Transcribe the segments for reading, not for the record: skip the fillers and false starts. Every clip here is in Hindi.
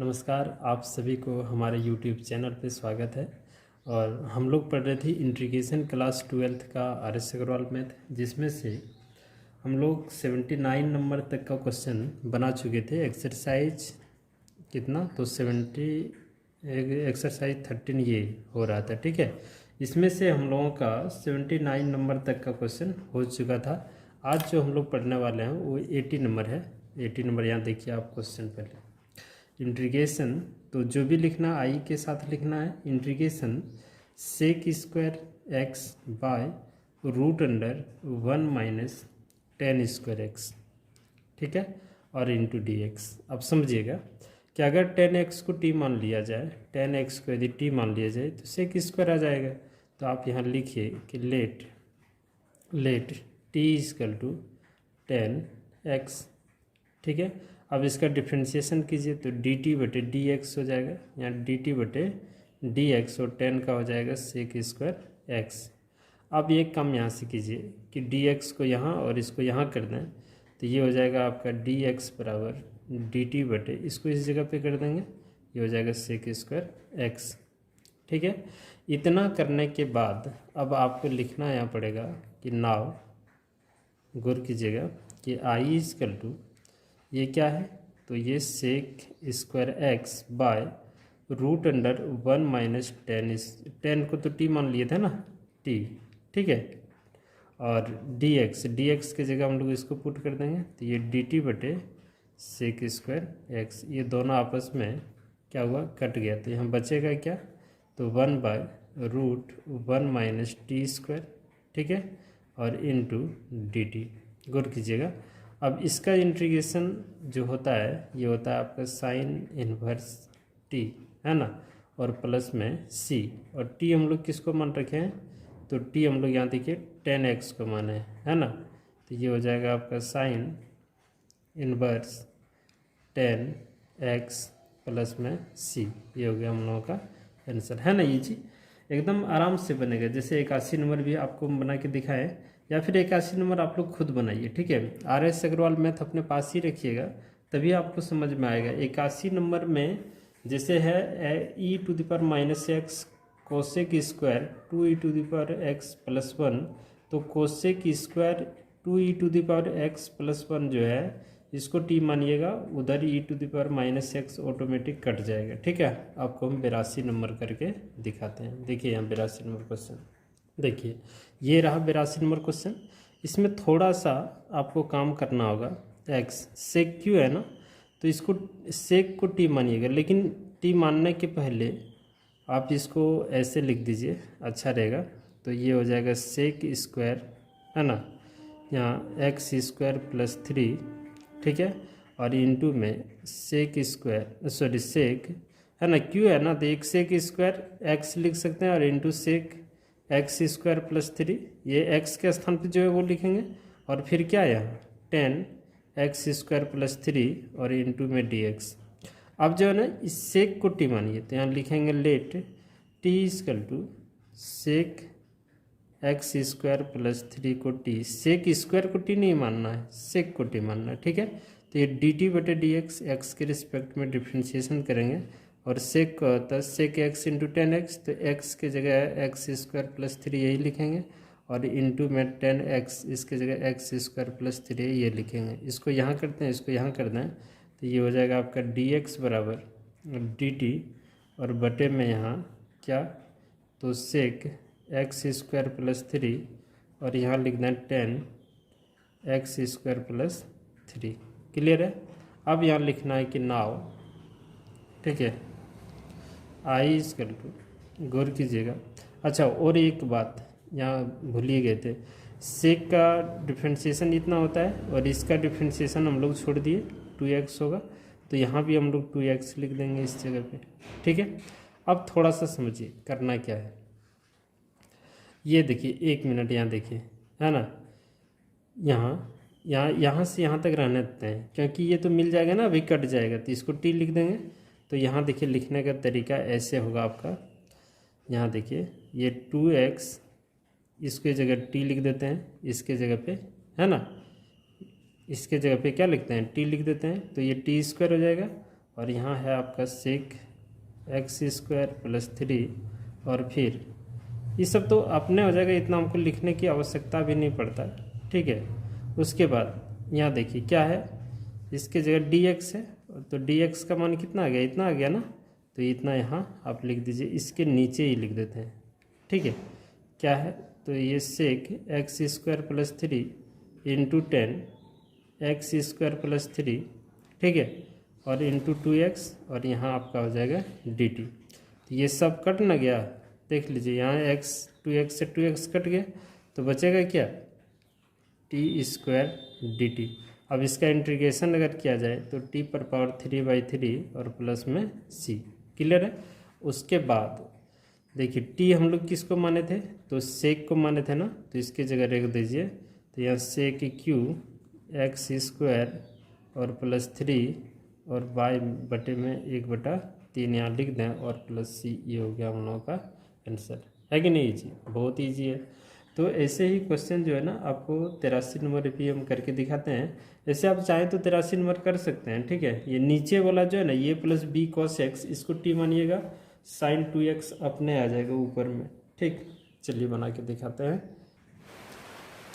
नमस्कार, आप सभी को हमारे YouTube चैनल पे स्वागत है। और हम लोग पढ़ रहे थे इंटीग्रेशन क्लास 12th का RS अग्रवाल मैथ, जिसमें से हम लोग 79 नंबर तक का क्वेश्चन बना चुके थे। एक्सरसाइज कितना तो 70 एक्सरसाइज 13 ये हो रहा था, ठीक है। इसमें से हम लोगों का 79 नंबर तक का क्वेश्चन हो चुका था। आज जो हम लोग पढ़ने वाले हैं वो 80 नंबर है। 80 नंबर यहाँ देखिए आप क्वेश्चन पहले। इंटीग्रेशन तो जो भी लिखना आई के साथ लिखना है। Integration sec square x by root under 1 minus ten square x, ठीक है, और इंटू डी एक्स। अब समझिएगा कि अगर टेन एक्स को टी मान लिया जाए, टेन एक्स को यदि टी मान लिया जाए तो सेक स्क्वायर आ जाएगा। तो आप यहाँ लिखिए कि let T is equal to ten x, ठीक है। अब इसका डिफ्रेंशिएशन कीजिए तो डी टी बटे डी एक्स हो जाएगा, यहाँ डी टी बटे डी एक्स, और टेन का हो जाएगा सेक स्क्वायर एक्स। अब ये काम यहाँ से कीजिए कि डी एक्स को यहाँ और इसको यहाँ कर दें तो ये हो जाएगा आपका डी एक्स बराबर डी टी बटे, इसको इस जगह पे कर देंगे, ये हो जाएगा सेक स्क्वायर एक्स, ठीक है। इतना करने के बाद अब आपको लिखना यहाँ पड़ेगा कि नाव, गौर कीजिएगा कि आई इजकल टू ये क्या है, तो ये sec square x by root under 1 minus ten को तो टी मान लिए थे ना, टी, ठीक है, और डी एक्स के जगह हम लोग इसको पुट कर देंगे तो ये डी टी बटे सेक स्क्वायर एक्स, ये दोनों आपस में क्या हुआ, कट गया। तो यहाँ बचेगा क्या, तो 1 by root 1 minus t square, ठीक है, और इनटू डी टी। गौर कीजिएगा अब इसका इंटीग्रेशन जो होता है ये होता है आपका साइन इनवर्स टी, है ना, और प्लस में सी, और टी हम लोग किसको मान रखे हैं, तो टी हम लोग यहाँ देखिए 10x को माने है ना, तो ये हो जाएगा आपका साइन इनवर्स 10x प्लस में सी, ये हो गया हम लोगों का आंसर, है ना। ये चीज़ एकदम आराम से बनेगा, जैसे 81 नंबर भी आपको बना के दिखाएं या फिर 81 नंबर आप लोग खुद बनाइए, ठीक है। RS अग्रवाल मैथ अपने पास ही रखिएगा तभी आपको समझ में आएगा। 81 नंबर में जैसे है e to the power minus x cosec square 2e to the power x plus 1, तो cosec square 2e to the power x plus 1 जो है इसको टी मानिएगा, उधर e to the power minus x automatic cut जाएगा, ठीक है। आपको हम 82 नंबर करके दिखाते हैं। देखिए यहाँ 82 नंबर क्वेश्चन, देखिए ये रहा 82 नंबर क्वेश्चन। इसमें थोड़ा सा आपको काम करना होगा। एक्स सेक क्यू है ना, तो इसको सेक को टी मानिएगा, लेकिन टी मानने के पहले आप इसको ऐसे लिख दीजिए, अच्छा रहेगा। तो ये हो जाएगा सेक स्क्वायर, है ना, यहाँ एक्स स्क्वायर प्लस 3, ठीक है, और इंटू में सेक स्क्वायर सेक है ना, क्यू है ना, तो एक सेक स्क्वायर एक्स लिख सकते हैं और into sec x square plus 3, ये एक्स के स्थान पे जो है वो लिखेंगे, और फिर क्या है यहाँ 10x स्क्वायर प्लस 3 और इंटू में डी एक्स। अब जो है ना इस सेक को टी मानिए, तो यहाँ लिखेंगे let T is equal to sec x square plus 3 को टी, सेक स्क्वायर को टी नहीं मानना है, सेक को टी मानना है, ठीक है। तो ये डी टी बटे डी एक्स, एक्स के रिस्पेक्ट में डिफ्रेंशिएशन करेंगे, और सेक का होता है सेक एक्स इंटू 10x, तो x के जगह एक्स स्क्वायर प्लस 3 यही लिखेंगे, और इंटू में 10x, इसके जगह एक्स स्क्वायर प्लस 3 ये लिखेंगे। इसको यहाँ करते हैं, इसको यहाँ कर दें, तो ये हो जाएगा आपका dx बराबर dt, और बटे में यहाँ क्या, तो सेक एक्स स्क्वायर प्लस 3, और यहाँ लिख दें 10x स्क्वायर प्लस 3। क्लियर है। अब यहाँ लिखना है कि नाव, ठीक है, आई इजकल टू, गौर कीजिएगा। अच्छा और एक बात यहाँ भूल ही गए थे, सेक का डिफ्रेंशिएशन इतना होता है और इसका डिफ्रेंशिएशन हम लोग छोड़ दिए 2x होगा, तो यहाँ भी हम लोग 2x लिख देंगे इस जगह पे, ठीक है। अब थोड़ा सा समझिए करना क्या है, ये देखिए 1 मिनट यहाँ देखिए, है ना, यहाँ से यहाँ तक रहने देते हैं, क्योंकि ये तो मिल जाएगा ना, अभी कट जाएगा, तो इसको टी लिख देंगे। तो यहाँ देखिए लिखने का तरीका ऐसे होगा आपका, यहाँ देखिए ये 2x, इसके जगह टी लिख देते हैं, इसके जगह पे, है ना, इसके जगह पे क्या लिखते हैं, टी लिख देते हैं, तो ये टी स्क्वायर हो जाएगा, और यहाँ है आपका सेक एक्स स्क्वायर प्लस 3 और फिर ये सब तो अपने हो जाएगा, इतना हमको लिखने की आवश्यकता भी नहीं पड़ता, ठीक है। उसके बाद यहाँ देखिए क्या है, इसके जगह dx है, तो dx का मान कितना आ गया, इतना आ गया ना, तो इतना यहाँ आप लिख दीजिए, इसके नीचे ही लिख देते हैं, ठीक है। क्या है, तो ये sec x square plus 3 into 10 x square plus 3, ठीक है, और इंटू 2x, और यहाँ आपका हो जाएगा dt। तो ये सब कट ना गया, देख लीजिए यहाँ x 2x से 2x कट गया, तो बचेगा क्या, टी स्क्वायर dt। अब इसका इंटीग्रेशन अगर किया जाए तो t पर पावर 3/3 और प्लस में c, क्लियर है। उसके बाद देखिए t हम लोग किसको माने थे, तो सेक को माने थे ना, तो इसकी जगह रख दीजिए, तो यहाँ सेक क्यू एक्स स्क्वायर और प्लस 3 और y बटे में 1/3 यहाँ लिख दें और प्लस c, ये हो गया हम लोगों का आंसर, है कि नहीं। ईजी, बहुत ईजी है। तो ऐसे ही क्वेश्चन जो है ना आपको 83 नंबर पे हम करके दिखाते हैं। ऐसे आप चाहें तो 83 नंबर कर सकते हैं, ठीक है। ये नीचे वाला जो है ना, ये प्लस बी कॉस एक्स, इसको टी मानिएगा, साइन 2x अपने आ जाएगा ऊपर में, ठीक। चलिए बना के दिखाते हैं।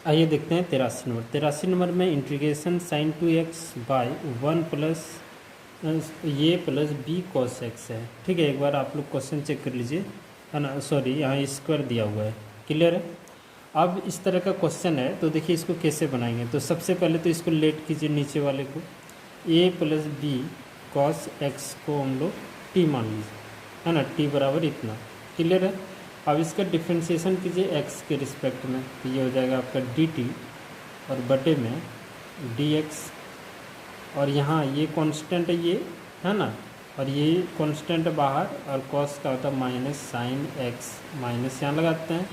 आइए देखते हैं 83 नंबर। 83 नंबर में integration sine 2x by 1 plus ये प्लस बी कॉस एक्स है, ठीक है। एक बार आप लोग क्वेश्चन चेक कर लीजिए, है ना, सॉरी यहाँ स्क्वायर दिया हुआ है, क्लियर है। अब इस तरह का क्वेश्चन है तो देखिए इसको कैसे बनाएंगे। तो सबसे पहले तो इसको लेट कीजिए नीचे वाले को, a plus b cos x को हम लोग t मान लीजिए, है ना, t बराबर इतना, क्लियर है। अब इसका डिफ्रेंशिएशन कीजिए x के रिस्पेक्ट में, तो ये हो जाएगा आपका dt और बटे में dx, और यहाँ ये कांस्टेंट है, ये है ना, और ये कांस्टेंट बाहर, और कॉस का होता है माइनस साइन एक्स, माइनस यहाँ लगाते हैं।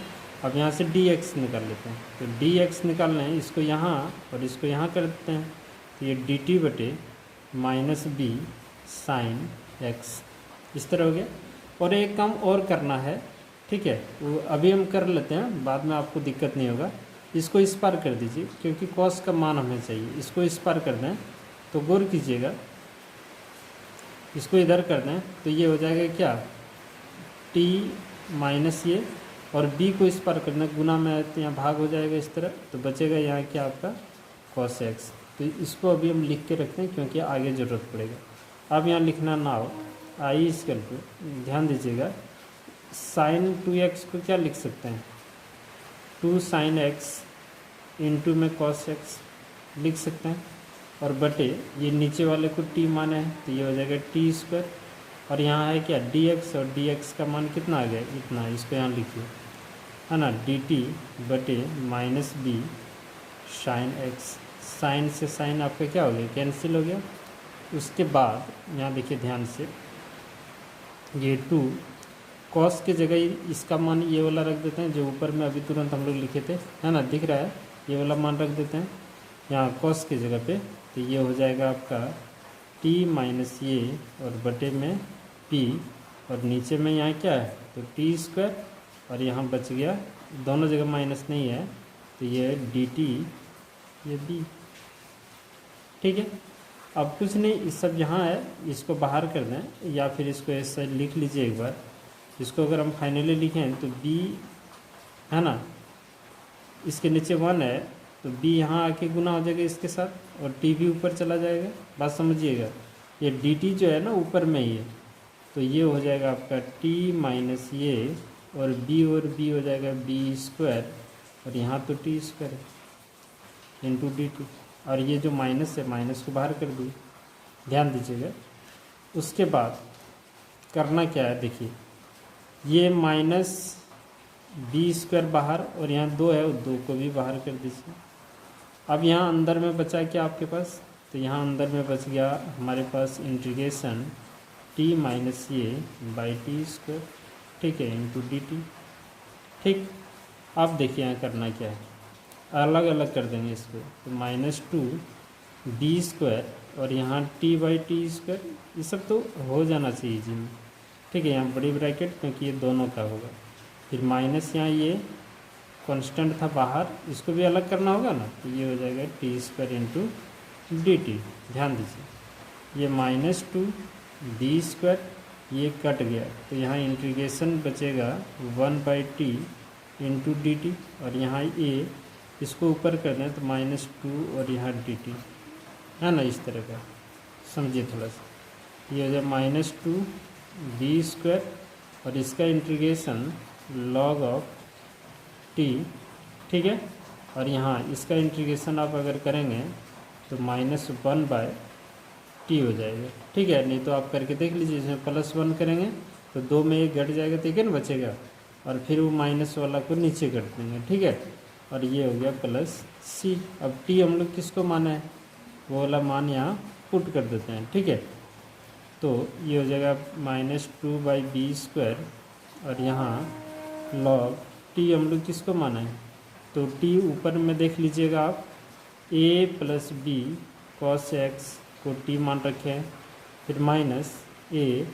अब यहाँ से dx निकाल लेते हैं, तो dx निकाल रहे हैं, इसको यहाँ और इसको यहाँ कर देते हैं, तो ये dt बटे माइनस बी साइन एक्स, इस तरह हो गया। और एक काम और करना है, ठीक है, वो अभी हम कर लेते हैं, बाद में आपको दिक्कत नहीं होगा। इसको इस पार कर दीजिए, क्योंकि कॉस का मान हमें चाहिए, इसको इस पार कर दें, तो गौर कीजिएगा, इसको इधर कर दें, तो ये हो जाएगा क्या, t माइनस ये, और b को इस पार करना, गुना में आए तो यहाँ भाग हो जाएगा इस तरह, तो बचेगा यहाँ क्या आपका cos x। तो इसको अभी हम लिख के रखते हैं क्योंकि आगे ज़रूरत पड़ेगा। अब यहाँ लिखना ना हो, आई इसकल पे ध्यान दीजिएगा, साइन 2x को क्या लिख सकते हैं, 2 साइन x इंटू में cos x लिख सकते हैं, और बटे ये नीचे वाले को t माने हैं, तो ये हो जाएगा टी स्क्वायर, और यहाँ है क्या dx, और dx का मान कितना आ गया, इतना, इसको यहाँ लिखिए, है ना, dt बटे minus b sine x, sine से साइन आपका क्या हो गया, कैंसिल हो गया। उसके बाद यहाँ देखिए ध्यान से, ये 2 कॉस के जगह इसका मान ये वाला रख देते हैं, जो ऊपर में अभी तुरंत हम लोग लिखे थे, है ना, दिख रहा है, ये वाला मान रख देते हैं यहाँ कॉस के जगह पे, तो ये हो जाएगा आपका t माइनस ये और बटे में p, और नीचे में यहाँ क्या है, तो टी स्क्वायर, और यहाँ बच गया, दोनों जगह माइनस नहीं है, तो ये dt, ये b, ठीक है। अब कुछ नहीं, इस सब यहाँ है, इसको बाहर कर दें, या फिर इसको ऐसा लिख लीजिए एक बार। इसको अगर हम फाइनली लिखें तो b, है ना, इसके नीचे 1 है, तो b यहाँ आके गुना हो जाएगा इसके साथ, और t भी ऊपर चला जाएगा, बात समझिएगा। ये dt जो है ना ऊपर में ही है, तो ये हो जाएगा आपका t माइनस ये, और b हो जाएगा b स्क्वायर, और यहाँ तो t स्क्वायर है इंटू dt, और ये जो माइनस है, माइनस को बाहर कर दिए, ध्यान दीजिएगा। उसके बाद करना क्या है, देखिए ये माइनस बी स्क्वायर बाहर, और यहाँ 2 है, 2 को भी बाहर कर दीजिए। अब यहाँ अंदर में बचा क्या आपके पास, तो यहाँ अंदर में बच गया हमारे पास इंटीग्रेशन t माइनस ये बाई टी स्क्वायर, ठीक है, इंटू dt, ठीक। अब देखिए यहाँ करना क्या है, अलग अलग कर देंगे इसको, तो -2 b स्क्वायर, और यहाँ t बाई टी स्क्वायर, ये सब तो हो जाना चाहिए जी में, ठीक है। यहाँ बड़ी ब्रैकेट, क्योंकि ये दोनों का होगा, फिर माइनस यहाँ ये कांस्टेंट था बाहर, इसको भी अलग करना होगा ना, तो ये हो जाएगा T square into D T. ध्यान दीजिए, ये -2 बी स्क्वायर, ये कट गया तो यहाँ इंटीग्रेशन बचेगा 1/t इंटू डी टी, और यहाँ ए इसको ऊपर कर दें तो -2 और यहाँ डी टी है ना, इस तरह का समझिए थोड़ा सा। ये हो जाए -2 बी स्क्वायर और इसका इंटीग्रेशन log ऑफ टी, ठीक है। और यहाँ इसका इंटीग्रेशन आप अगर करेंगे तो -1/t हो जाएगा, ठीक है। नहीं तो आप करके देख लीजिए, इसमें +1 करेंगे तो 2 में 1 घट जाएगा तो 1 बचेगा, और फिर वो माइनस वाला को नीचे कर देंगे, ठीक है। और ये हो गया +c। अब t हम लोग किसको माना है, वो वाला मान यहाँ पुट कर देते हैं, ठीक है। तो ये हो जाएगा -2/b² और यहाँ log t हम लोग किसको माना है, तो t ऊपर में देख लीजिएगा आप a + b cos x को t मान रखे हैं, फिर माइनस a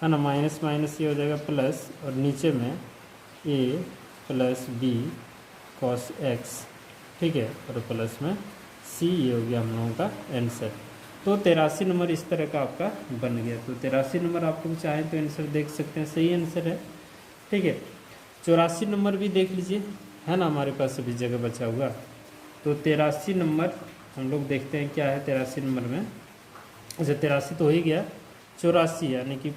है ना, माइनस माइनस ये हो जाएगा प्लस, और नीचे में a + b cos x, ठीक है, और प्लस में c। ये हो गया हम लोगों का आंसर। तो 83 नंबर इस तरह का आपका बन गया। तो 83 नंबर आप लोग चाहें तो आंसर देख सकते हैं, सही आंसर है, ठीक है। 84 नंबर भी देख लीजिए, है ना, हमारे पास अभी जगह बचा हुआ। तो 83 नंबर हम लोग देखते हैं क्या है 83 नंबर में। अच्छा 83 तो हो ही गया, 84 यानी कि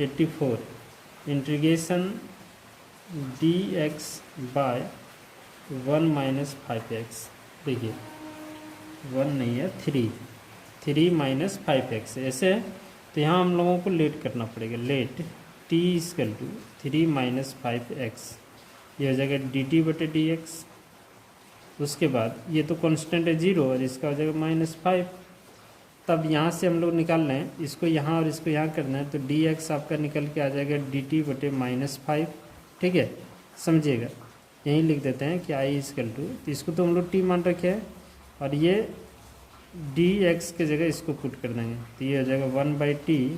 84 इंटीग्रेशन dx बाय 1 - 5x। देखिए 1 नहीं है, 3 - 5x ऐसे है। तो यहाँ हम लोगों को लेट करना पड़ेगा, लेट t = 3 - 5x, ये हो जाएगा dt/dx। उसके बाद ये तो कांस्टेंट है 0 और इसका हो जाएगा -5। तब यहाँ से हम लोग निकाल रहे हैं, इसको यहाँ और इसको यहाँ करना है, तो dx आपका निकल के आ जाएगा dt/-5, ठीक है, समझिएगा। यहीं लिख देते हैं कि i = तो इसको तो हम लोग t मान रखे हैं, और ये dx के जगह इसको पुट कर देंगे, तो ये हो जाएगा 1/t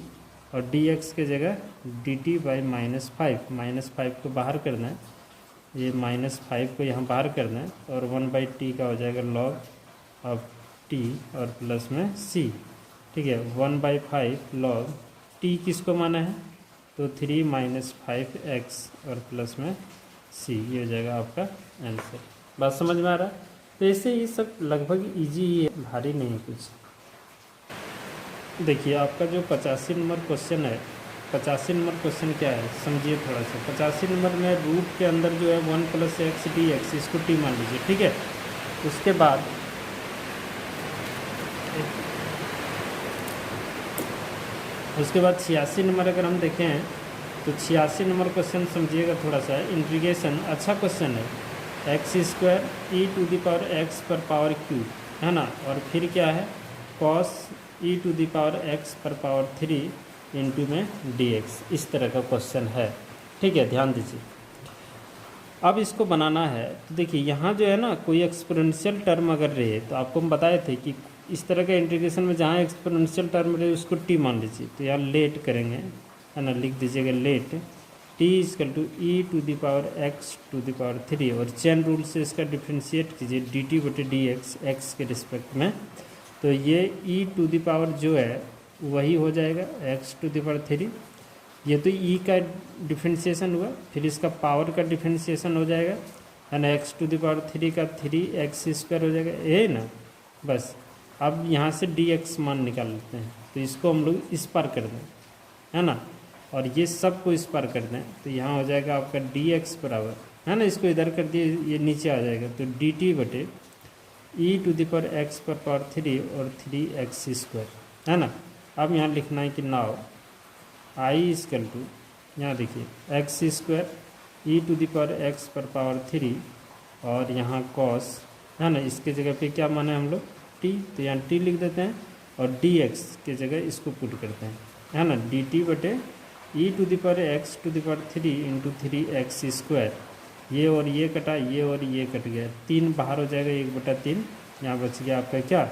और dx के जगह dt/-5, -5 को बाहर करना है, ये -5 को यहाँ बाहर करना है, और 1/t का हो जाएगा log ऑफ t और प्लस में c, ठीक है। 1/5 log t किसको माना है, तो 3 - 5x और प्लस में c, ये हो जाएगा आपका आंसर। बात समझ में आ रहा है। तो ऐसे ये सब लगभग इजी ही है, भारी नहीं है कुछ। देखिए आपका जो 85 नंबर क्वेश्चन है, 85 नंबर क्वेश्चन क्या है समझिए थोड़ा सा। 85 नंबर में रूट के अंदर जो है 1 + x dx, इसको t मान लीजिए, ठीक है। उसके बाद उसके बाद 86 नंबर अगर हम देखें तो 86 नंबर क्वेश्चन समझिएगा थोड़ा सा, इंटीग्रेशन अच्छा क्वेश्चन है, x² e⁴ है ना, और फिर क्या है cos e⁴ इंटू में dx, इस तरह का क्वेश्चन है, ठीक है, ध्यान दीजिए। अब इसको बनाना है तो देखिए यहाँ जो है ना, कोई एक्सपोनेंशियल टर्म अगर रहे तो आपको हम बताए थे कि इस तरह का इंटीग्रेशन में जहाँ एक्सपोनेंशियल टर्म रहे उसको t मान लीजिए। तो यहाँ लेट करेंगे, है ना, लिख दीजिएगा लेट t = e⁴ और चेन रूल से इसका डिफ्रेंशिएट कीजिए dt/dx x के रिस्पेक्ट में। तो ये e⁴ जो है वही हो जाएगा x⁴, ये तो e का डिफ्रेंशिएशन हुआ, फिर इसका पावर का डिफ्रेंशिएशन हो जाएगा, है ना, x⁴ का 3x² हो जाएगा, ये ना। बस अब यहाँ से dx मान निकाल लेते हैं, तो इसको हम लोग इस पार कर दें, है ना, और ये सब को इस पार कर दें, तो यहाँ हो जाएगा आपका dx बराबर, है ना, इसको इधर कर दिए, ये नीचे आ जाएगा, तो dt/e⁴ और 3x², है ना। अब यहाँ लिखना है कि नाउ i = यहाँ देखिए x² e⁴ और यहाँ cos, है ना, इसके जगह पे क्या माना है हम लोग t, तो यहाँ t लिख देते हैं, और dx के जगह इसको पुट करते हैं, है ना, dt/e⁴ इंटू 3x²। ये और ये कटा, ये और ये कट गया, 3 बाहर हो जाएगा, 1/3 यहाँ बच गया आपका क्या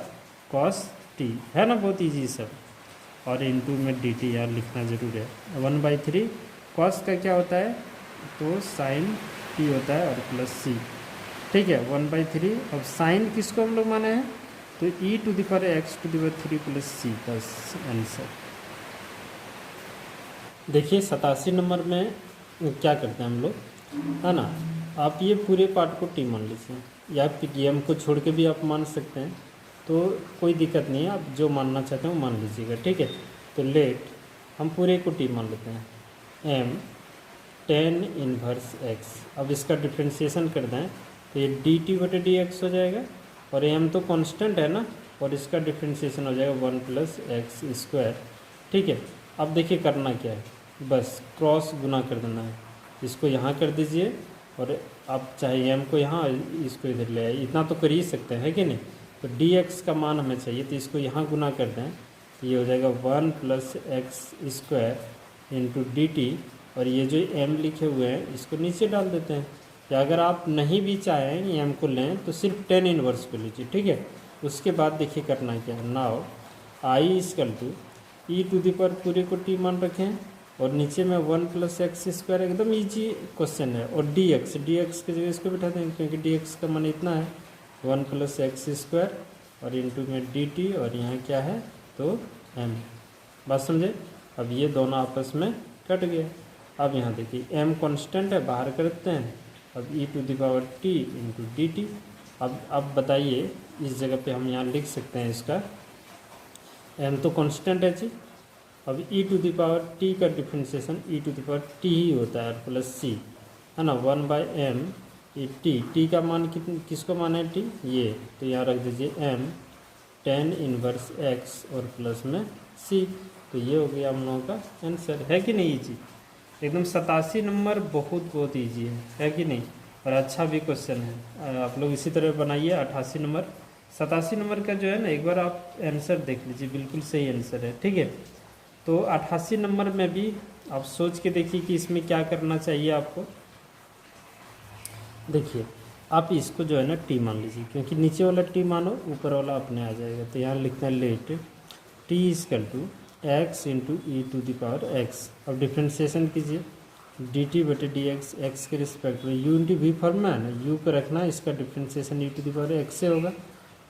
cos t, है ना, बहुत ईजी सब। और इंटू में dt यहाँ लिखना जरूर है। 1/3 cos का क्या होता है, तो sin t होता है, और प्लस c, ठीक है, 1/3। अब sin किसको हम लोग माने हैं, तो e⁴ x⁴ प्लस c, बस आंसर। देखिए 87 नंबर में क्या करते हैं हम लोग, है ना। आप ये पूरे पार्ट को टी मान लीजिए, या फिर एम को छोड़ के भी आप मान सकते हैं, तो कोई दिक्कत नहीं है, आप जो मानना चाहते हैं वो मान लीजिएगा, ठीक है। तो लेट हम पूरे को टी मान लेते हैं, एम टेन इनवर्स एक्स। अब इसका डिफ्रेंशिएशन कर दें तो ये डी टी बटे डी एक्स हो जाएगा, और एम तो कांस्टेंट है ना, और इसका डिफ्रेंशिएशन हो जाएगा 1 प्लस एक्स स्क्वायर, ठीक है। अब देखिए करना क्या है, बस क्रॉस गुना कर देना है, इसको यहाँ कर दीजिए, और आप चाहे एम को यहाँ, इसको इधर ले आइए, इतना तो कर ही सकते हैं, है कि नहीं। तो डी एक्स का मान हमें चाहिए, तो इसको यहाँ गुना कर दें, तो ये हो जाएगा 1 plus x square into D T, और ये जो एम लिखे हुए हैं इसको नीचे डाल देते हैं, या अगर आप नहीं भी चाहें एम को लें तो सिर्फ 10 इनवर्स को लीजिए, ठीक है। उसके बाद देखिए करना क्या है, now I equal to e to the power पूरे को टी मान रखें, और नीचे में 1 प्लस एक्स स्क्वायर, एकदम ईजी क्वेश्चन है, और डी एक्स की जगह इसको बिठा देंगे, क्योंकि डी एक्स का मान इतना है 1 प्लस एक्स स्क्वायर, और इंटू में डी टी, और यहाँ क्या है तो एम। बात समझे। अब ये दोनों आपस में कट गया। अब यहाँ देखिए एम कांस्टेंट है, बाहर करते हैं, अब e to the power T into D T. अब बताइए इस जगह पे हम यहाँ लिख सकते हैं इसका, एम तो कांस्टेंट है जी, अब e to the power T का differentiation e to the power T ही होता है, प्लस सी, है ना, 1 बाई एम ई टी का मान किसको माना है टी, ये, तो यहाँ रख दीजिए एम टेन इनवर्स एक्स और प्लस में सी। तो ये हो गया हम लोगों का आंसर, है कि नहीं ईजी एकदम। 87 नंबर बहुत ईजी है कि नहीं, और अच्छा भी क्वेश्चन है, आप लोग इसी तरह बनाइए। 88 नंबर 87 नंबर का जो है ना, एक बार आप आंसर देख लीजिए, बिल्कुल सही आंसर है, ठीक है। तो 88 नंबर में भी आप सोच के देखिए कि इसमें क्या करना चाहिए आपको। देखिए आप इसको जो है ना टी मान लीजिए, क्योंकि नीचे वाला टी मानो ऊपर वाला अपने आ जाएगा, तो यहाँ लिखना है let T is equal to x into e to the power x. अब डिफ्रेंशिएशन कीजिए, डी टी बटे डी एक्स, एक्स के रिस्पेक्ट में यू इंटू वी फॉर्म में है ना, यू को रखना है, इसका differentiation e to the power x से होगा,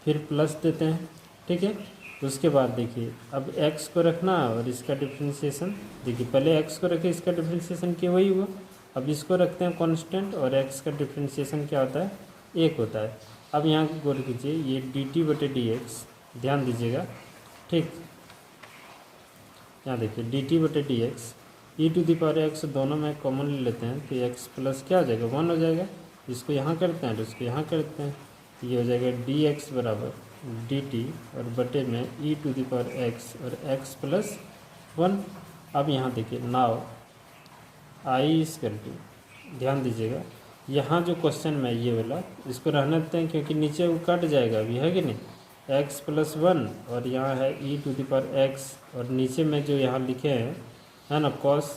फिर प्लस देते हैं, ठीक है। उसके बाद देखिए अब x को रखना है, और इसका डिफ्रेंशिएशन देखिए, पहले x को रखे, इसका डिफ्रेंशिएशन क्या वही हुआ, अब इसको रखते हैं कांस्टेंट, और x का डिफ्रेंशिएशन क्या होता है, 1 होता है। अब यहाँ गौर कीजिए, ये डी टी बटे डी एक्स, ध्यान दीजिएगा, ठीक। यहाँ देखिए डी टी बटे D x, e to the power x दोनों में कॉमन ले लेते हैं, तो एक्स प्लस क्या हो जाएगा 1 हो जाएगा, इसको यहाँ करते हैं तो इसको यहाँ करते हैं, तो ये हो जाएगा डी एक्स बराबर डी टी और बटे में ई टू दी पावर एक्स और एक्स प्लस 1। अब यहाँ देखिए नाउ आई इजकल टू, ध्यान दीजिएगा यहाँ जो क्वेश्चन में ये वाला, इसको रहने देते हैं क्योंकि नीचे वो कट जाएगा अभी, है कि नहीं, एक्स प्लस 1, और यहाँ है ई टू दी पावर एक्स, और नीचे में जो यहाँ लिखे हैं, है ना, कॉस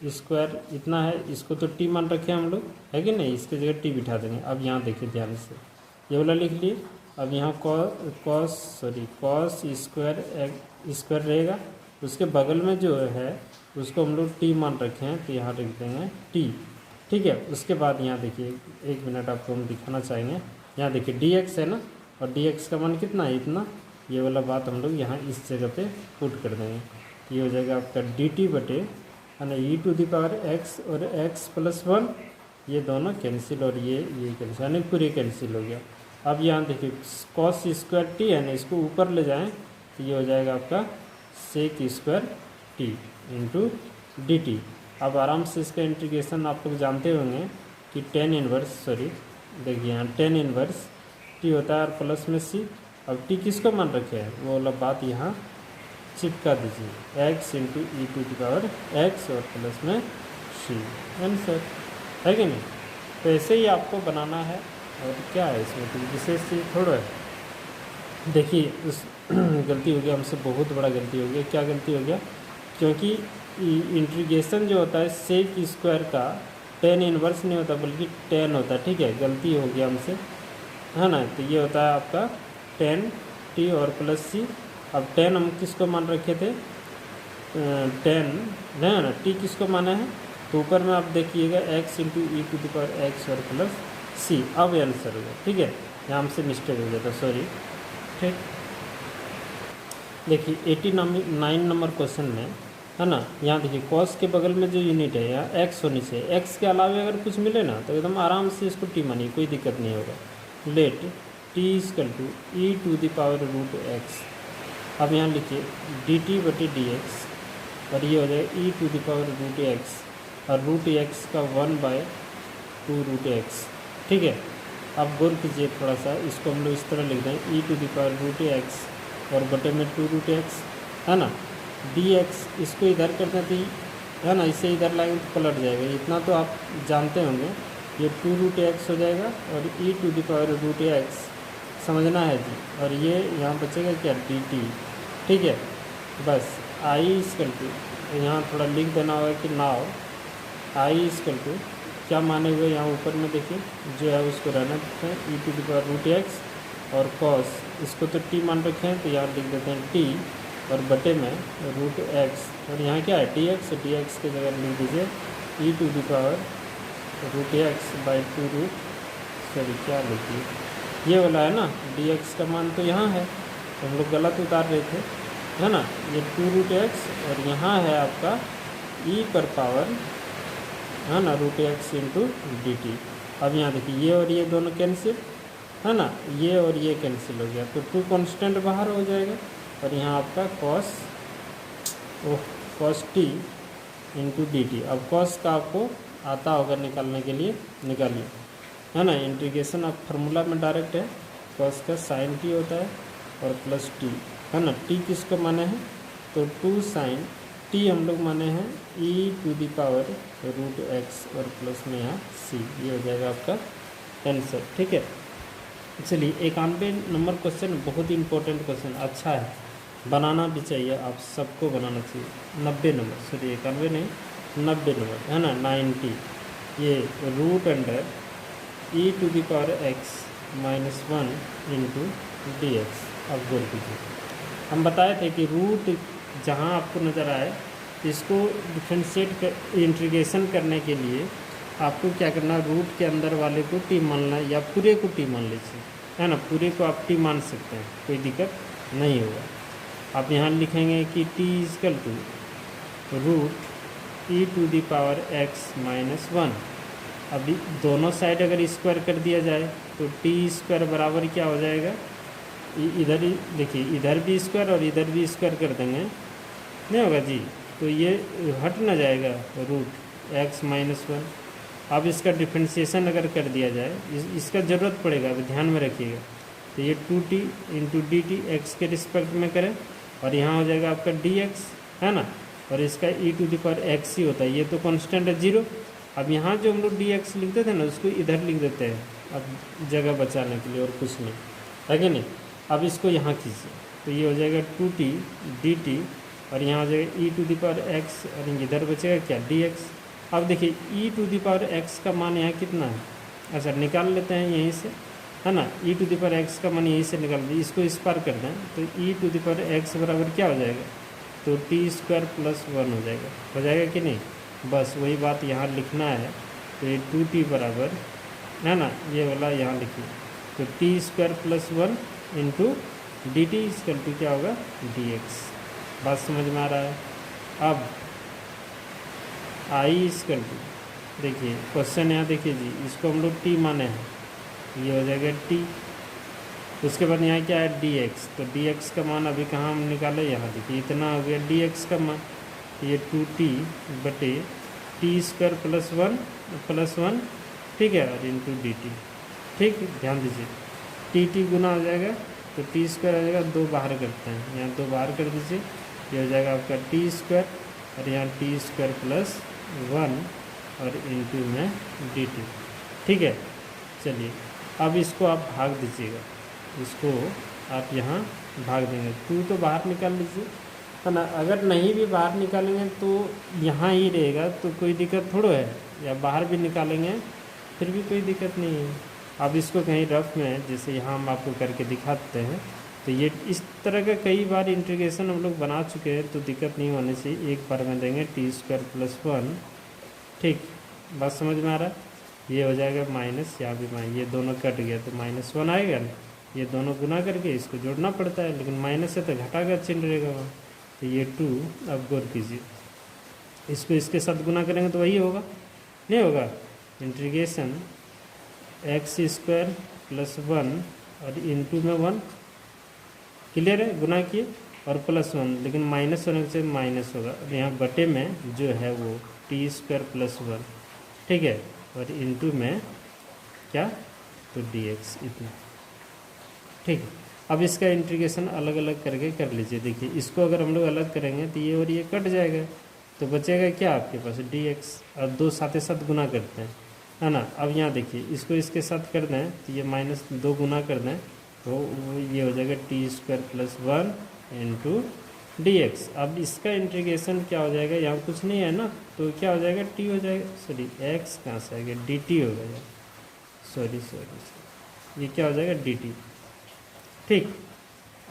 स्क्वायर इतना है, इसको तो टी मान रखे हम लोग, है कि नहीं, इसकी जगह टी बिठा देंगे। अब यहाँ देखिए ध्यान से, ये वाला लिख लिए, अब यहाँ कॉस स्क्वायर रहेगा, उसके बगल में जो है उसको हम लोग टी मान रखे हैं, तो यहाँ लिख देंगे टी, ठीक है। उसके बाद यहाँ देखिए, एक मिनट आपको हम दिखाना चाहेंगे, यहाँ देखिए डी एक्स है ना, और डी एक्स का मान कितना है, इतना, ये वाला बात हम लोग यहाँ इस जगह पे पुट कर देंगे, तो ये हो जाएगा आपका डी टी बटे, है ना, ई टू दी पावर एक्स और एक्स प्लस 1, ये दोनों कैंसिल, और ये कैंसिल, यानी पूरे कैंसिल हो गया। अब यहाँ देखिए कॉस स्क्वायर टी है ना, इसको ऊपर ले जाएं तो ये हो जाएगा आपका sec square t into D T. अब आराम से इसका इंटीग्रेशन आप लोग जानते होंगे कि देखिए यहाँ 10 इनवर्स टी होता है और प्लस में सी। अब टी किसको मान रखे हैं वो वाला बात यहाँ चिपका दीजिए, x into e to the power x और प्लस में सी, आंसर, है कि नहीं। तो ऐसे ही आपको बनाना है, और क्या है इसमें तो विशेष चीज़ थोड़ा है। देखिए उस गलती हो गया हमसे, बहुत बड़ा गलती हो गया। क्या गलती हो गया, क्योंकि इंटीग्रेशन जो होता है सेक स्क्वायर का 10 इनवर्स नहीं होता बल्कि 10 होता है, ठीक है, गलती हो गया हमसे, है ना। तो ये होता है आपका 10 टी और प्लस सी। अब 10 हम किसको मान रखे थे, 10 है ना, टी किसको माना है, तो ऊपर में आप देखिएगा x into e to the power x और प्लस सी। अब आंसर होगा, ठीक है, यहाँ हमसे मिस्टेक हो गया था, सॉरी, ठीक। देखिए 89 नंबर क्वेश्चन में है ना। यहाँ देखिए कॉस के बगल में जो यूनिट है यहाँ एक्स होनी चाहिए, एक्स के अलावे अगर कुछ मिले ना तो एकदम आराम से इसको टी मानिए, कोई दिक्कत नहीं होगा। Let T is equal to e to the power root X. अब यहाँ लिखिए डी टी बटे डी एक्स, और ये हो जाएगा e to the power root X, और रूट एक्स का 1/2 रूट एक्स। ठीक है, अब गौर कीजिए थोड़ा सा, इसको हम लोग इस तरह लिख दें e to the power root X और बटे में 2 रूट एक्स, है ना। डी एक्स इसको इधर कर देते ही, है ना, इसे इधर लाएंगे तो पलट जाएगा, इतना तो आप जानते होंगे। ये 2 रूट एक्स हो जाएगा और e to the power root X समझना है जी, और ये यहाँ बचेगा क्या, डी टी। ठीक है, बस आई इजकल टू, यहाँ थोड़ा लिख देना होगा कि नाउ आई इजकल टू क्या माने हुए यहाँ ऊपर में देखिए जो है उसको रहना देते हैं, e to the power root X और कॉस इसको तो टी मान रखे हैं तो यहाँ लिख देते हैं टी, और बटे में रूट एक्स, और यहाँ क्या है डी एक्स, डी एक्स की जगह लिख दीजिए e to the power root X by 2 root, sorry क्या लिखिए ये वाला है ना, डी एक्स का मान तो यहाँ है, तो हम लोग गलत उतार रहे थे, है ना। ये 2 रूट एक्स और यहाँ है आपका ई पर पावर, है ना, root x into D T. अब यहाँ देखिए ये और ये दोनों कैंसिल, है ना, ये और ये कैंसिल हो गया तो 2 कांस्टेंट बाहर हो जाएगा, और यहाँ आपका cos T into D T. अब कॉस का आपको आता होगा निकालने के लिए, निकालिए, है ना। इंटीग्रेशन ऑफ फार्मूला में डायरेक्ट है, कॉस का साइन टी होता है और प्लस टी, है ना। टी किसको माने हैं तो 2 साइन टी हम लोग माने हैं e to the power root X और प्लस में यहाँ सी, ये हो जाएगा आपका आंसर। ठीक है, चलिए 91 नंबर क्वेश्चन बहुत ही इंपॉर्टेंट क्वेश्चन, अच्छा है, बनाना भी चाहिए, आप सबको बनाना चाहिए। 90 नंबर, सॉरी 91 नहीं 90 नंबर, है ना, 90, ये root under e to the power x minus 1 into d x. अब गौर कीजिए, हम बताए थे कि रूट जहाँ आपको नज़र आए इसको डिफ्रेंशिएट कर इंटीग्रेशन करने के लिए आपको क्या करना, रूट के अंदर वाले को टी मानना या पूरे को टी मान लीजिए, है ना। पूरे को आप टी मान सकते हैं, कोई दिक्कत नहीं होगा। आप यहाँ लिखेंगे कि t is equal to root e to the power x minus 1। अभी दोनों साइड अगर स्क्वायर कर दिया जाए तो टी स्क्वायर बराबर क्या हो जाएगा, इधर ही देखिए, इधर भी स्क्वायर और इधर भी स्क्वायर कर देंगे, नहीं होगा जी, तो ये हट ना जाएगा रूट एक्स माइनस 1। अब इसका डिफ्रेंशिएशन अगर कर दिया जाए, इसका ज़रूरत पड़ेगा, अभी ध्यान में रखिएगा, तो ये 2t into D T x के रिस्पेक्ट में करें, और यहाँ हो जाएगा आपका डी एक्स, है ना, और इसका ई टू द पावर एक्स ही होता है, ये तो कांस्टेंट है 0। अब यहाँ जो हम लोग डी एक्स लिखते थे ना उसको इधर लिख देते हैं, अब जगह बचाने के लिए, और कुछ नहीं है कि नहीं। अब इसको यहाँ खींचिए तो ये हो जाएगा 2t डी टी, और यहाँ हो जाएगा e to the power x, और इधर बचेगा क्या, डी एक्स। अब देखिए ई टू द पावर एक्स का मान यहाँ कितना है, अच्छा निकाल लेते हैं यहीं से, है ना। ई टू द पावर एक्स का मान यहीं से निकाल दिए, इसको इस पार कर दें तो ई टू द पावर एक्स बराबर क्या हो जाएगा, तो टी स्क्वायर प्लस 1 हो जाएगा कि नहीं। बस वही बात यहाँ लिखना है, तो ये 2t बराबर, है ना, ये वाला यहाँ लिखिए, तो T square plus 1 into D T इसका टू क्या होगा, डी एक्स। बात समझ में आ रहा है। अब आई इसका टू, देखिए क्वेश्चन यहाँ देखिए जी, इसको हम लोग टी माने हैं, ये हो जाएगा टी। उसके बाद यहाँ क्या है, डी एक्स, तो डी एक्स का मान अभी कहाँ हम निकाले, यहाँ देखिए इतना हो गया डी एक्स का मान, ये 2t बटे टी स्क्वायर प्लस वन, ठीक है, और इंटू डी टी। ठीक, ध्यान दीजिए टी टी गुना हो जाएगा तो टी स्क्वायर हो जाएगा, 2 बाहर करते हैं, यहाँ 2 बाहर कर दीजिए, ये हो जाएगा आपका टी स्क्वायर, और यहाँ टी स्क्वायर प्लस 1 और इंटू में डी टी। ठीक है, चलिए अब इसको आप भाग दीजिएगा, इसको आप यहाँ भाग देंगे, 2 तो बाहर निकाल लीजिए, है ना। अगर नहीं भी बाहर निकालेंगे तो यहाँ ही रहेगा, तो कोई दिक्कत थोड़ा है, या बाहर भी निकालेंगे फिर भी कोई दिक्कत नहीं है। अब इसको कहीं रफ में, जैसे यहाँ हम आपको करके दिखाते हैं, तो ये इस तरह का कई बार इंटीग्रेशन हम लोग बना चुके हैं, तो दिक्कत नहीं होनी चाहिए। एक बार में देंगे टी स्क्वायर प्लस 1, ठीक, बात समझ में आ रहा है। ये हो जाएगा माइनस, यहाँ भी माइनस, ये दोनों कट गया तो -1 आएगा ना, ये दोनों गुना करके इसको जोड़ना पड़ता है, लेकिन माइनस से तो घटा का चिन्ह रहेगा वहाँ, तो ये 2। अब गौर कीजिए, इसको इसके साथ गुना करेंगे तो वही होगा, नहीं होगा। इंटीग्रेशन एक्स स्क्वायर प्लस 1 और इंटू में 1, क्लियर है, गुना किए और प्लस 1, लेकिन माइनस होने से माइनस होगा। अब यहाँ बटे में जो है वो टी स्क्वायर प्लस 1, ठीक है, और इंटू में क्या, तो डी एक्स, इतना, ठीक है। अब इसका इंटीग्रेशन अलग अलग करके कर लीजिए। देखिए इसको अगर हम लोग अलग करेंगे तो ये और ये कट जाएगा, तो बचेगा क्या आपके पास, डी एक्स, और दो साथ ही साथ गुना करते हैं, है ना। अब यहाँ देखिए इसको इसके साथ कर दें तो ये माइनस 2 गुना कर दें तो ये हो जाएगा T square plus 1 into d x. अब इसका इंटीग्रेशन क्या हो जाएगा, यहाँ कुछ नहीं है ना, तो क्या हो जाएगा, टी हो जाएगा, सॉरी एक्स कहाँ से आएगा, डी टी हो गया, सॉरी, ये क्या हो जाएगा, डी टी, ठीक।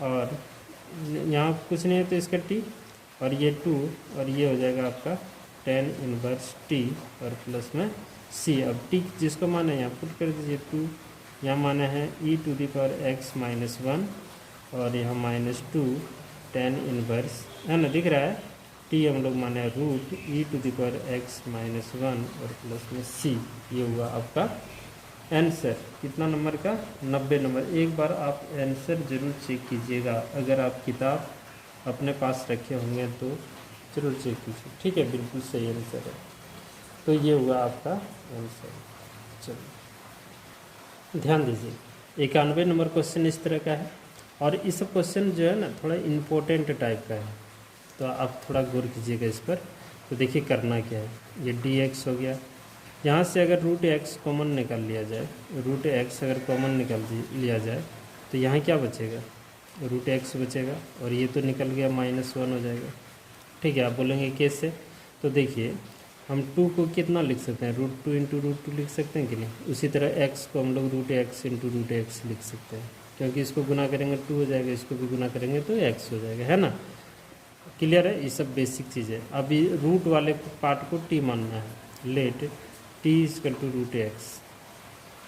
और यहाँ कुछ नहीं है तो इसका टी, और ये 2, और ये हो जाएगा आपका tan इनवर्स टी और प्लस में सी। अब टी जिसको माना है यहाँ पुट कर दीजिए, 2 यहाँ माना है e⁻x-1 और यहाँ -2 tan इनवर्स, है ना, दिख रहा है, टी हम लोग माने रूट e⁻x-1 और प्लस में सी। ये हुआ आपका आंसर, कितना नंबर का, 90 नंबर। एक बार आप आंसर ज़रूर चेक कीजिएगा, अगर आप किताब अपने पास रखे होंगे तो ज़रूर चेक कीजिए, ठीक है, बिल्कुल सही आंसर है। तो ये हुआ आपका आंसर। चलो ध्यान दीजिए, 91 नंबर क्वेश्चन इस तरह का है, और इस क्वेश्चन जो है ना थोड़ा इम्पोर्टेंट टाइप का है, तो आप थोड़ा गौर कीजिएगा इस पर। तो देखिए करना क्या है, ये डी एक्स हो गया, यहाँ से अगर रूट एक्स कॉमन निकाल लिया जाए, रूट एक्स अगर कॉमन निकाल लिया जाए तो यहाँ क्या बचेगा, रूट एक्स बचेगा, और ये तो निकल गया -1 हो जाएगा, ठीक है। आप बोलेंगे कैसे, तो देखिए हम 2 को कितना लिख सकते हैं, √2 इंटू √2 लिख सकते हैं कि नहीं। उसी तरह x को हम लोग √x इंटू √x लिख सकते हैं, क्योंकि इसको गुना करेंगे 2 हो जाएगा, इसको भी गुना करेंगे तो x हो जाएगा, है ना। क्लियर है, ये सब बेसिक चीज़ है। अभी रूट वाले पार्ट को t मानना है, लेट t = √x।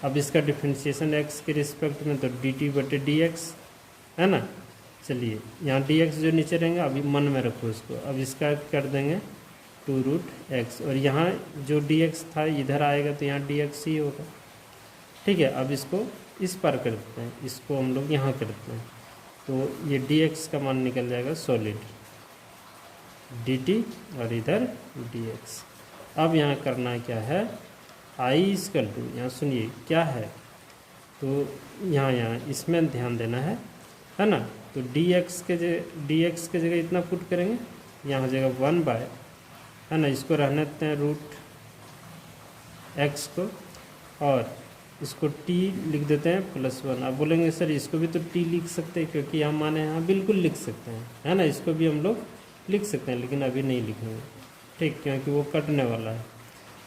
अब इसका डिफ्रेंशिएशन x के रिस्पेक्ट में, तो dt/dx, है ना। चलिए यहाँ dx जो नीचे रहेंगे अभी मन में रखो इसको, अब इसका कर देंगे 2√x, और यहाँ जो dx था इधर आएगा तो यहाँ dx ही होगा, ठीक है। अब इसको इस पर कर देते हैं, इसको हम लोग यहाँ करते हैं, तो ये dx का मान निकल जाएगा सॉलिड, dt और इधर dx। अब यहाँ करना क्या है, i = यहाँ सुनिए क्या है, तो यहाँ इसमें ध्यान देना है ना। तो dx के जगह इतना पुट करेंगे, यहाँ हो जाएगा 1/, है ना, इसको रहने देते हैं √x को, और इसको t लिख देते हैं +1। आप बोलेंगे सर इसको भी तो t लिख सकते हैं, क्योंकि यहाँ माने हैं, हाँ बिल्कुल लिख सकते हैं, है ना, इसको भी हम लोग लिख सकते हैं, लेकिन अभी नहीं लिखेंगे, ठीक, क्योंकि वो कटने वाला है।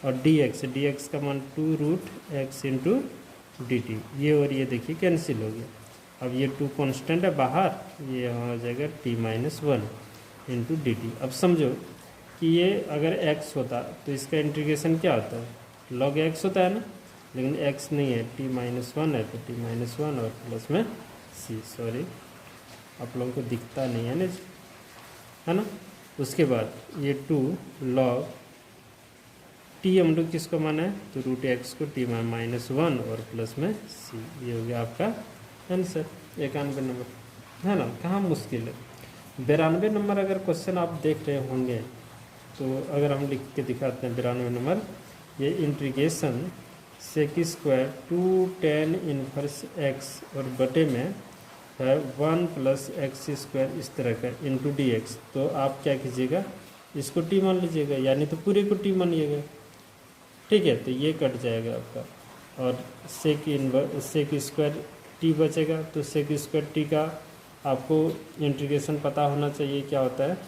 और dx का मान 2√x इंटू dt, ये और ये देखिए कैंसिल हो गया। अब ये 2 कांस्टेंट है बाहर, ये यहाँ हो जाएगा t-1 इंटू dt। अब समझो कि ये अगर x होता तो इसका इंटीग्रेशन क्या होता है, log x होता है ना, लेकिन x नहीं है, t-1 है, तो t-1 और प्लस में c, सॉरी आप लोगों को दिखता नहीं है ना, है ना। उसके बाद ये 2 log t हम लोग किसको माना है, तो √x को t-1 और प्लस में c, ये हो गया आपका आंसर। 91 नंबर, है ना, कहाँ मुश्किल है। 92 नंबर अगर क्वेश्चन आप देख रहे होंगे तो अगर हम लिख के दिखाते हैं 92 नंबर, ये integration sec² 2 tan inverse x और बटे में है 1 + x², इस तरह का इंटू dx। तो आप क्या कीजिएगा, इसको t मान लीजिएगा, यानी तो पूरे को t मानिएगा, ठीक है। तो ये कट जाएगा आपका, और sec² t बचेगा, तो sec² t का आपको इंटीग्रेशन पता होना चाहिए क्या होता है,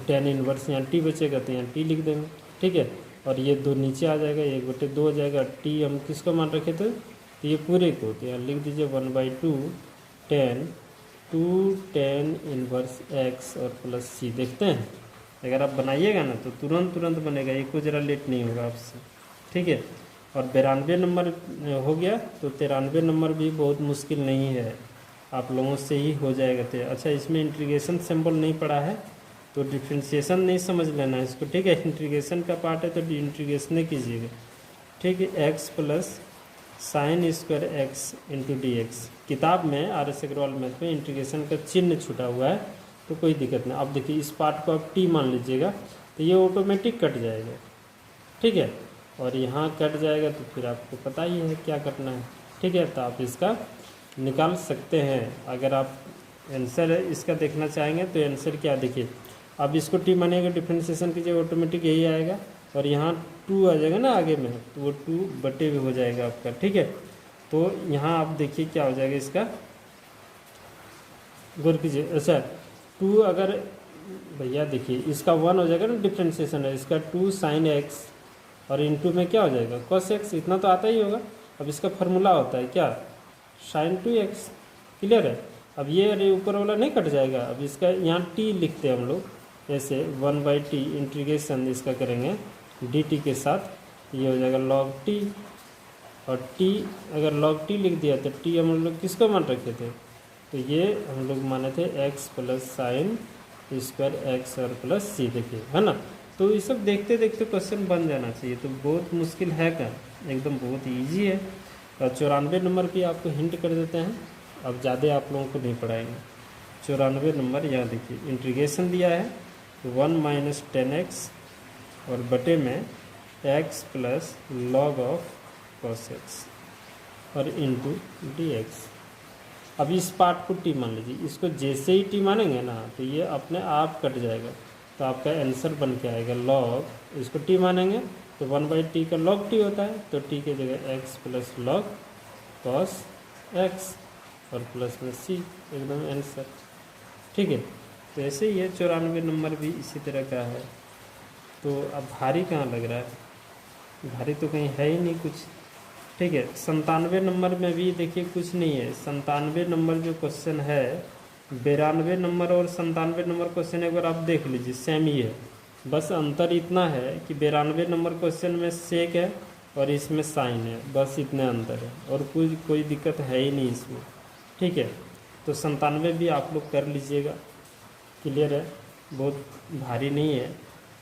tan इनवर्स, यहाँ t बचेगा तो यहाँ t लिख देंगे, ठीक है। और ये 2 नीचे आ जाएगा, 1/2 हो जाएगा, t हम किसको मान रखे थे, तो ये पूरे को, तो यहाँ लिख दीजिए 1/2 tan इनवर्स x और प्लस c। देखते हैं अगर आप बनाइएगा ना तो तुरंत बनेगा, ये कुछ ज़रा लेट नहीं होगा आपसे, ठीक है। और 92 नंबर हो गया, तो 93 नंबर भी बहुत मुश्किल नहीं है, आप लोगों से ही हो जाएगा। तो अच्छा, इसमें इंटीग्रेशन सिंबल नहीं पड़ा है, तो डिफ्रेंशिएशन नहीं समझ लेना है इसको, ठीक है। इंटीग्रेशन का पार्ट है तो इंटीग्रेशन कीजिएगा, ठीक है। X plus sine square x into d x. किताब में आर एस अग्रवाल मैथ में इंटीग्रेशन का चिन्ह छूटा हुआ है तो कोई दिक्कत नहीं। अब देखिए इस पार्ट को आप टी मान लीजिएगा तो ये ऑटोमेटिक कट जाएगा, ठीक है। और यहाँ कट जाएगा तो फिर आपको पता ही है क्या करना है, ठीक है। तो आप इसका निकाल सकते हैं। अगर आप आंसर इसका देखना चाहेंगे तो आंसर क्या, देखिए अब इसको टी मानिएगा, डिफ्रेंशिएशन कीजिए, ऑटोमेटिक यही आएगा। और यहाँ 2 आ जाएगा ना आगे में, तो वो 2 बटे भी हो जाएगा आपका, ठीक है। तो यहाँ आप देखिए क्या हो जाएगा इसका, गौर कीजिए। अच्छा 2 अगर भैया देखिए इसका 1 हो जाएगा ना, डिफ्रेंशिएशन है इसका 2 साइन एक्स और इनटू में क्या हो जाएगा कॉस एक्स, इतना तो आता ही होगा। अब इसका फार्मूला होता है क्या, साइन 2x, क्लियर है। अब ये अरे ऊपर वाला नहीं कट जाएगा। अब इसका यहाँ टी लिखते हैं हम लोग ऐसे 1/t इंटीग्रेशन इसका करेंगे dt के साथ, ये हो जाएगा log t। और t अगर log t लिख दिया तो t हम लोग किसको मान रखे थे, तो ये हम लोग माने थे x plus sine square x और प्लस सी, देखिए है ना। तो ये सब देखते देखते क्वेश्चन बन जाना चाहिए, तो बहुत मुश्किल है क्या, एकदम बहुत ईजी है। और 94 नंबर भी आपको हिंट कर देते हैं, अब ज़्यादा आप लोगों को नहीं पढ़ाएंगे। 94 नंबर यहाँ देखिए इंटीग्रेशन दिया है 1 माइनस 10x और बटे में x plus log of cos x और इंटू डी एक्स। अब इस पार्ट को टी मान लीजिए, इसको जैसे ही टी मानेंगे ना तो ये अपने आप कट जाएगा, तो आपका आंसर बन के आएगा लॉग, इसको टी मानेंगे तो 1/t का log t होता है, तो t की जगह x plus log cos x और प्लस में c, एकदम आंसर, ठीक है। तो ऐसे ही है 94 नंबर भी इसी तरह का है। तो अब भारी कहाँ लग रहा है, भारी तो कहीं है ही नहीं कुछ, ठीक है। 97 नंबर में भी देखिए कुछ नहीं है। 97 नंबर जो क्वेश्चन है, 92 नंबर और 97 नंबर क्वेश्चन एक बार आप देख लीजिए सेम ही है, बस अंतर इतना है कि 92 नंबर क्वेश्चन में सेक है और इसमें साइन है, बस इतने अंतर है और कोई दिक्कत है ही नहीं इसमें, ठीक है। तो 97 भी आप लोग कर लीजिएगा, क्लियर है, बहुत भारी नहीं है।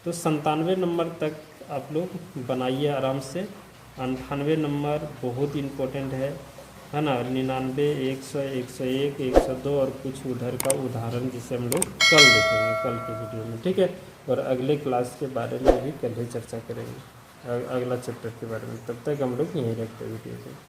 तो 97 नंबर तक आप लोग बनाइए आराम से। 98 नंबर बहुत इम्पोर्टेंट है ना। 99, 100, 101, 102 और कुछ उधर का उदाहरण जिसे हम लोग कल देखेंगे, कल के वीडियो में, ठीक है। और अगले क्लास के बारे में भी कल ही चर्चा करेंगे, अगला चैप्टर के बारे में। तब तक हम लोग यहीं रखते हैं वीडियो को।